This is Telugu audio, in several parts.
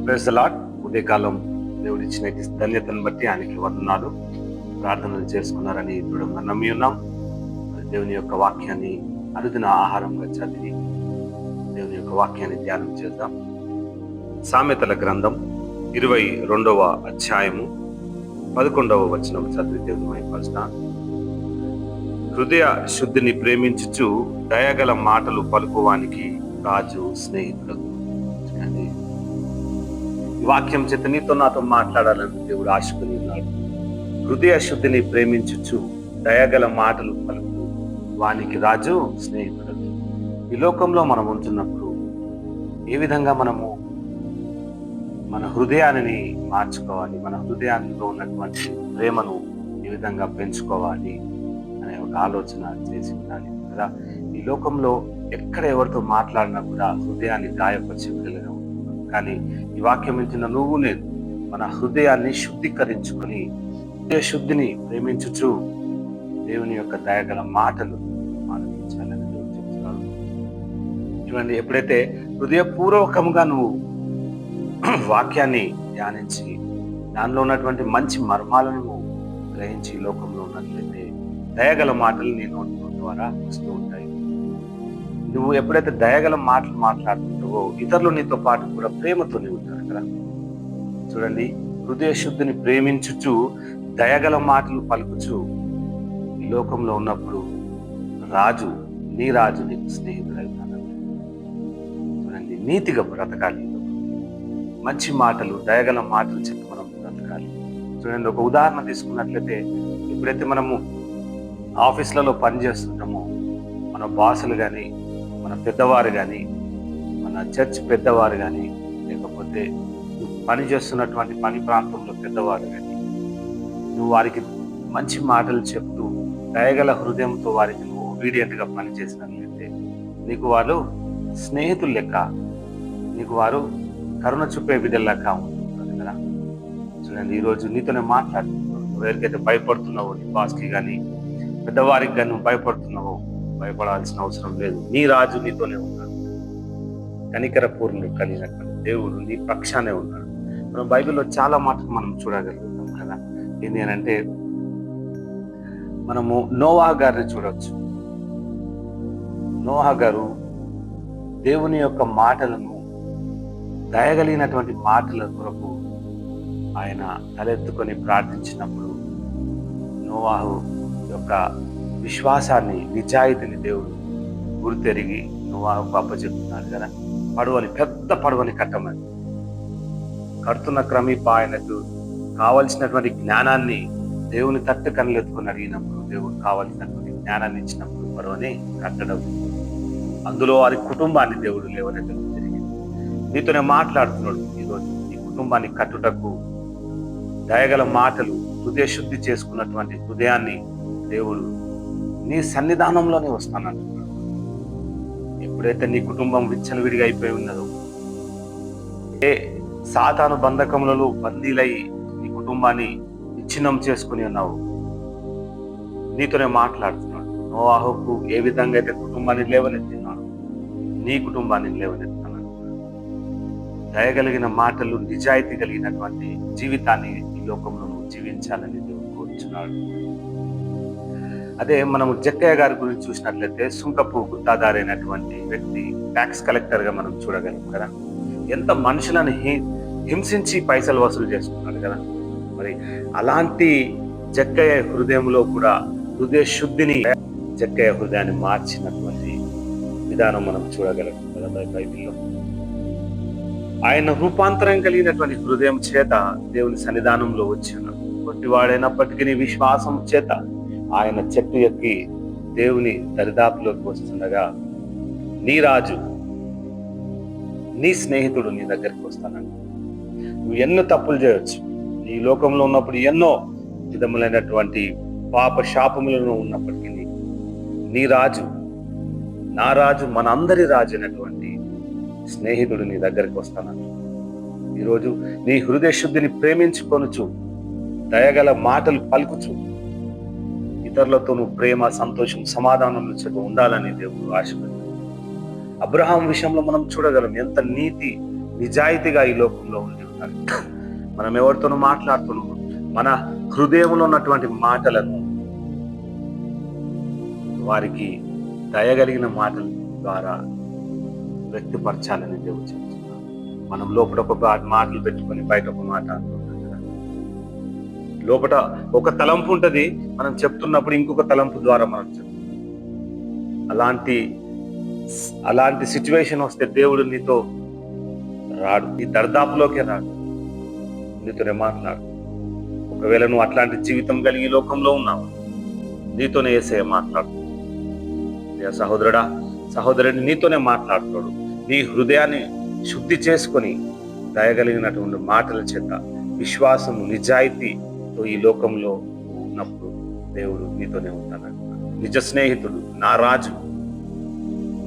Praise the lord. ఉదయకాలం దేవుడిచ్చిన ఈ ధన్యతను బట్టి ఆయనకి వందనాలు. ప్రార్థనలు చేసుకున్నారని దృఢంగా నమ్మి ఉన్నాం. దేవుని యొక్క వాక్యాన్ని అనుదిన ఆహారంగా చదివి దేవుని యొక్క వాక్యాన్ని ధ్యానం చేద్దాం. సామెతల గ్రంథం 22వ అధ్యాయము 11వ వచనం చదివి దేవుని మహిమపరుస్తా. హృదయ శుద్ధిని ప్రేమించుచు దయగల మాటలు పలుకువానికి రాజు స్నేహితుడు. ఈ వాక్యం చేత నీతో నాతో మాట్లాడాలని దేవుడు ఆశకుని ఉన్నాడు. హృదయ శుద్ధిని ప్రేమించుచు దయగల మాటలు పలుకు వానికి రాజు స్నేహితుడు. ఈ లోకంలో మనం ఉంటున్నప్పుడు ఏ విధంగా మనము మన హృదయాన్ని మార్చుకోవాలి, మన హృదయాల్లో ఉన్నటువంటి ప్రేమను ఏ విధంగా పెంచుకోవాలి అనే ఒక ఆలోచన చేసి ఉండాలి కదా. ఈ లోకంలో ఎక్కడ ఎవరితో మాట్లాడినా కూడా హృదయాన్ని గాయపరిచే విధంగా ఉంటుంది. కానీ ఈ వాక్యం వింటున్న నువ్వు నేను మన హృదయాన్ని శుద్ధీకరించుకొని హృదయ శుద్ధిని ప్రేమించుచు దేవుని యొక్క దయగల మాటలు ఆనందించాలని దేవుడు చెప్తున్నాడు. చూడండి, ఎప్పుడైతే హృదయపూర్వకంగా నువ్వు వాక్యాన్ని ధ్యానించి దానిలో ఉన్నటువంటి మంచి మర్మాలను గ్రహించి లోకంలో ఉన్నట్లయితే దయగల మాటలు నీ నోటి ద్వారా వస్తూ ఉంటాయి. నువ్వు ఎప్పుడైతే దయగల మాటలు మాట్లాడుతుంటావో ఇతరులు నీతో పాటు కూడా ప్రేమతోనే ఉంటారు కదా. చూడండి, హృదయ శుద్ధిని ప్రేమించుచు దయగల మాటలు పలుకుచు ఈ లోకంలో ఉన్నప్పుడు రాజు నీకు స్నేహితుడై ఉన్నాడు. చూడండి, నీతిగా బ్రతకాలి, మంచి మాటలు దయగల మాటలు చెప్పి మనం బ్రతకాలి. చూడండి, ఒక ఉదాహరణ తీసుకున్నట్లయితే ఎప్పుడైతే మనము ఆఫీసులలో పనిచేస్తుంటామో మన బాసులు కానీ, మన పెద్దవారు కానీ, మన చర్చ్ పెద్దవారు కానీ, లేకపోతే పని చేస్తున్నటువంటి పని ప్రాంతంలో పెద్దవారు కానీ, నువ్వు వారికి మంచి మాటలు చెప్తూ దయగల హృదయంతో వారికి నువ్వు ఒబీడియంట్గా పనిచేసినట్లయితే నీకు వాళ్ళు స్నేహితులు లెక్క, నీకు వారు కరుణ చూపే బిడ్డలెక్క ఉంటుంది కదా. చూడండి, ఈరోజు నీతోనే మాట్లాడుతున్నావు. నువ్వు ఎవరికైతే భయపడుతున్నావో నీ బాస్కి కానీ పెద్దవారికి కానీ నువ్వు భయపడుతున్నావో భయపడాల్సిన అవసరం లేదు. నీ రాజు నీతోనే ఉన్నాడు. కనికర పూర్ణుడు కలిగినటువంటి దేవుడు నీ పక్షానే ఉన్నాడు. మనం బైబిల్లో చాలా మాటలు మనం చూడగలుగుతాం కదా. ఏంటి అని అంటే మనము నోవా గారిని చూడవచ్చు. నోవా గారు దేవుని యొక్క మాటలను దయగలిగినటువంటి మాటల కొరకు ఆయన తలెత్తుకొని ప్రార్థించినప్పుడు నోవాహు యొక్క విశ్వాసాన్ని, నిజాయితీని దేవుడు గుర్తెరిగి నోవాహుకు అప్పచెప్తున్నాడు కదా. పెద్ద పడవని కట్టమని కడుతున్న క్రమేపా ఆయనకు కావలసినటువంటి జ్ఞానాన్ని దేవుని తట్టు కనులెత్తుకొని అడిగినప్పుడు దేవుడు కావలసినటువంటి జ్ఞానాన్ని ఇచ్చినప్పుడు పడవని కట్టడం, అందులో వారి కుటుంబాన్ని దేవుడు లేవనెత్తడం జరిగింది. నీతోనే మాట్లాడుతున్నాడు ఈరోజు. నీ కుటుంబాన్ని కట్టుటకు దయగల మాటలు, హృదయ శుద్ధి చేసుకున్నటువంటి హృదయాన్ని దేవుడు నీ సన్నిధానంలోనే వస్తానంటున్నాడు. ఎప్పుడైతే నీ కుటుంబం విచ్చలవిడిగా అయిపోయి ఉన్నదో, ఏ సాతాను బంధకములలో బందీలై నీ కుటుంబాన్ని విచ్ఛిన్నం చేసుకుని ఉన్నావు, నీతోనే మాట్లాడుతున్నాడు. నోవాహుకు ఏ విధంగా అయితే కుటుంబాన్ని లేవనెత్తినాడు, నీ కుటుంబాన్ని లేవనెత్తాను. దయగలిగిన మాటలు, నిజాయితీ కలిగినటువంటి జీవితాన్ని ఈ లోకంలో నువ్వు జీవించాలని దేవుడు కోరుచున్నాడు. అదే మనము జక్కయ్య గారి గురించి చూసినట్లయితే సుంకపు గుత్తాదారైనటువంటి వ్యక్తి, ట్యాక్స్ కలెక్టర్ గా మనం చూడగలం కదా. ఎంత మనుషులను హింసించి పైసలు వసూలు చేసుకున్నాడు కదా. మరి అలాంటి జక్కయ్య హృదయంలో కూడా హృదయ శుద్ధిని, జక్కయ్య హృదయాన్ని మార్చినటువంటి విధానం మనం చూడగలం కదా బైబిల్లో. ఆయన రూపాంతరం కలిగినటువంటి హృదయం చేత దేవుని సన్నిధానంలో వచ్చి ఉన్నాడు. కొట్టివాడైనప్పటికీ విశ్వాసం చేత ఆయన చెట్టు ఎక్కి దేవుని దరిదాపులోకి వస్తుండగా నీ రాజు, నీ స్నేహితుడు నీ దగ్గరికి వస్తానండి. నువ్వు ఎన్నో తప్పులు చేయవచ్చు, ఈ లోకంలో ఉన్నప్పుడు ఎన్నో విధములైనటువంటి పాప శాపములను ఉన్నప్పటికీ నీ రాజు, నా రాజు, మనందరి రాజు అయినటువంటి స్నేహితుడు నీ దగ్గరికి వస్తానంట. ఈరోజు నీ హృదయ శుద్ధిని ప్రేమించుకొనుచు దయగల మాటలు పలుకుచు ఇతరులతో నువ్వు ప్రేమ, సంతోషం, సమాధానం ఉండాలని దేవుడు ఆశపడ్డాడు. అబ్రహాం విషయంలో మనం చూడగలం ఎంత నీతి నిజాయితీగా ఈ లోకంలో ఉండి ఉండాలి. మనం ఎవరితోనూ మాట్లాడుతున్నాము, మన హృదయంలో ఉన్నటువంటి మాటలను వారికి దయగలిగిన మాటల ద్వారా వ్యక్తపరచాలని దేవుడు చెప్తున్నాడు. మనం లోపల ఒక మాటలు పెట్టుకొని బయట ఒక మాట అంటుంటాం కదా. లోపల ఒక తలంపు ఉంటది, మనం చెప్తున్నప్పుడు ఇంకొక తలంపు ద్వారా మనం చెప్తాం. అలాంటి సిచ్యువేషన్ వస్తే దేవుడు నీతో రాడు, నీ దర్దాపులోకే రాడు, నీతోనే మాట్లాడు. ఒకవేళ నువ్వు అట్లాంటి జీవితం కలిగి లోకంలో ఉన్నావు, నీతోనే యేసయ్య మాట్లాడు. సహోదరుడా, సహోదరుని నీతోనే మాట్లాడుతాడు. నీ హృదయాన్ని శుద్ధి చేసుకొని దయగలిగినటువంటి మాటల చేత విశ్వాసం నిజాయితీతో ఈ లోకంలో ఉన్నప్పుడు దేవుడు నీతోనే ఉంటాడు. నిజ స్నేహితుడు, నా రాజు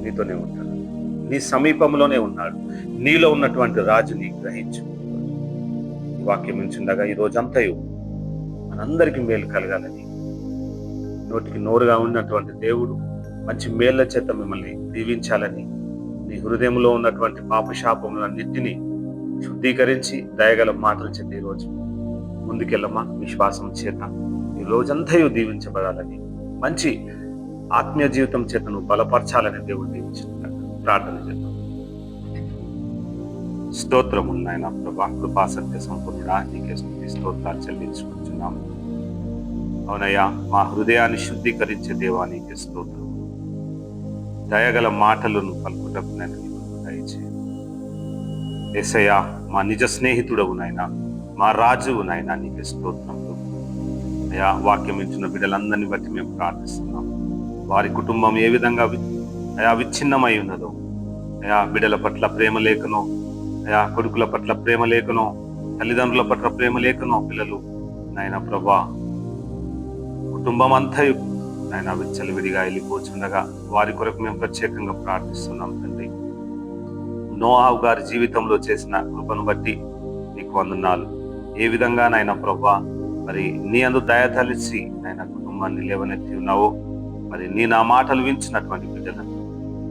నీతోనే ఉంటాడు, నీ సమీపంలోనే ఉన్నాడు. నీలో ఉన్నటువంటి రాజుని గ్రహించు. ఈ వాక్యం నుంచిండగా ఈ రోజంతయు మనందరికీ మేలు కలగాలని, నోటికి నోరుగా ఉన్నటువంటి దేవుడు మంచి మేళ్ల చేత మిమ్మల్ని దీవించాలని, నీ హృదయంలో ఉన్నటువంటి పాపశాపములన్నిటినీ శుద్ధీకరించి దయగల మాటల చేత ఈరోజు ముందుకెళ్ళమా, విశ్వాసం చేత ఈ రోజంతయు దీవించబడాలని, మంచి ఆత్మీయ జీవితం చేత నువ్వు బలపరచాలని దేవుడు దీవించుకుంటాడు. ప్రార్థన చేద్దాం. స్తోత్రము నాయన ప్రభా, కృపా సత్య సంపూర్ణుడా, నీకే స్తుతి స్తోత్రాలు చెల్లించుకుంటున్నాము. అవునయ్యా, మా హృదయాన్ని శుద్ధీకరించే దేవా నీకే స్తోత్రం. దయగల మాటలను పలుకుటకు నేను నీకు దయచేయి. యేసయ్యా, మా నిజ స్నేహితుడవు నాయన, మా రాజువు నాయన, నీకే స్తోత్రములు. అయ్యా, వాక్యం ఇచ్చిన బిడ్డలందరినీ బట్టి మేము ప్రార్థిస్తున్నాం. వారి కుటుంబం ఏ విధంగా విచ్ఛిన్నమై ఉన్నదో, అయా బిడ్డల పట్ల ప్రేమ లేకనో, అయా కొడుకుల పట్ల ప్రేమ లేకనో, తల్లిదండ్రుల పట్ల ప్రేమ లేకనో, పిల్లలు నాయన ప్రభా కుటుంబం అంతా నాయన విచ్చలవిడిగా వెళ్ళిపోతుండగా వారి కొరకు మేము ప్రత్యేకంగా ప్రార్థిస్తున్నాం తండ్రి. నోవాహు గారి జీవితంలో చేసిన కృపను బట్టి నీకు వందనాలు. ఏ విధంగా నాయన ప్రభా మరి నీ అందు దయ తలిచి నాయన కుటుంబాన్ని లేవనెత్తి ఉన్నావో, మరి నీ నా మాటలు వించినటువంటి బిడ్డలను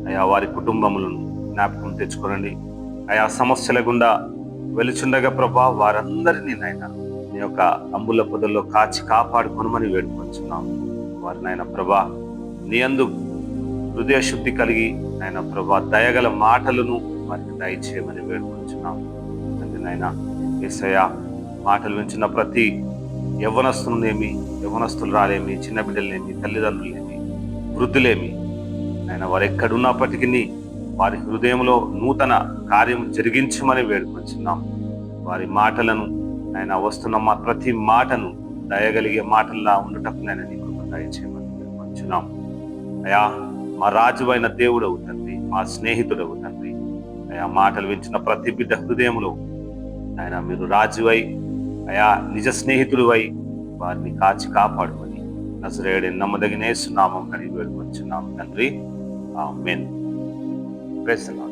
అయా వారి కుటుంబములను జ్ఞాపకం తెచ్చుకోనండి. ఆయా సమస్యల గుండా వెలుచుండగా ప్రభా వారందరినీ నాయన నీ యొక్క అంబుల పొదల్లో కాచి కాపాడుకొనమని వేడుకొంచున్నాం. వారి నాయన ప్రభా నీ అందు హృదయ శుద్ధి కలిగి నాయన ప్రభా దయగల మాటలను వారికి దయచేయమని వేడుకొంచున్నాం. తండ్రి నాయన యేసయ్య, మాటలు వించిన ప్రతి యవ్వనస్తులేమి, యవ్వనస్తులు రాలేమి, చిన్న బిడ్డలేమి, తల్లిదండ్రులేమి, వృద్ధులేమి ఆయన వారు ఎక్కడున్నప్పటికీ వారి హృదయంలో నూతన కార్యం జరిగించమని వేడుకొంచున్నాం. వారి మాటలను ఆయన వస్తున్న ప్రతి మాటను దయగలిగే మాటల్లా ఉండటకు నేను నీకు దయచేయమని వేడుకొంచున్నాం. అయా, మా రాజువైన దేవుడవు తండ్రి, మా స్నేహితుడవు తండ్రి. అయా, మాటలు వించిన ప్రతి బిడ్డ హృదయంలో ఆయన మీరు రాజువై, అయా నిజ స్నేహితుడివై వారిని కాచి కాపాడుమని నజరేయుడి నమ్మదగిన యేసు నామమున వేడుకొంచున్నాం తండ్రి. ఆమేన్. Praise the lord.